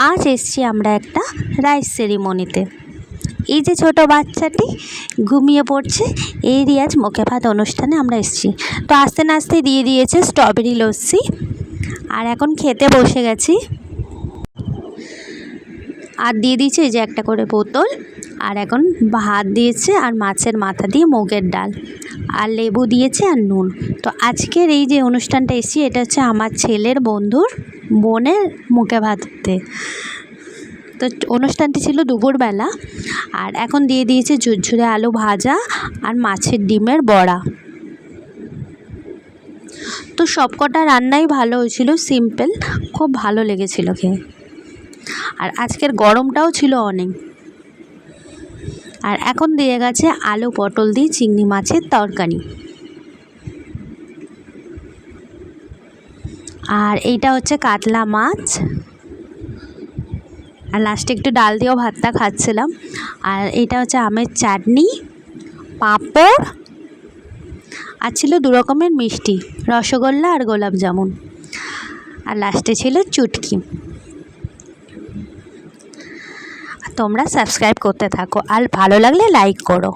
আজ এসছি আমরা একটা রাইস সেরিমনিতে। এই যে ছোট বাচ্চাটি ঘুমিয়ে পড়ছে, এরই আজ মুখে ভাত অনুষ্ঠানে আমরা এসছি। তো আস্তে না আস্তে দিয়ে দিয়েছে স্ট্রবেরি লস্যি, আর এখন খেতে বসে গেছি। আর দিয়ে দিয়েছে এই যে একটা করে বোতল, আর এখন ভাত দিয়েছে আর মাছের মাথা দিয়ে মুগের ডাল, আর লেবু দিয়েছে আর নুন। তো আজকের এই যে অনুষ্ঠানটা এসেছি, এটা হচ্ছে আমার ছেলের বন্ধুর বোনের মুখে ভাতে। তো অনুষ্ঠানটি ছিল দুপুরবেলা, আর এখন দিয়ে দিয়েছে ঝুরঝুরে আলু ভাজা আর মাছের ডিমের বড়া। তো সবকটা রান্নাই ভালো হয়েছিল, সিম্পল, খুব ভালো লেগেছিল খেয়ে। আর আজকের গরমটাও ছিল অনেক। আর এখন দিয়ে গেছে আলু পটল দিয়ে চিংড়ি মাছের তরকারি। আর এইটা হচ্ছে কাতলা মাছ। আর লাস্টে একটু ডাল দিয়েও ভাতটা খাচ্ছিলাম। আর এইটা হচ্ছে আমের চাটনি, পাঁপড়, আর ছিল 2 রকমের মিষ্টি, রসগোল্লা আর গোলাপ জামুন। আর লাস্টে ছিল চুটকি। তোমরা সাবস্ক্রাইব করতে থাকো, আর ভালো লাগলে লাইক করো।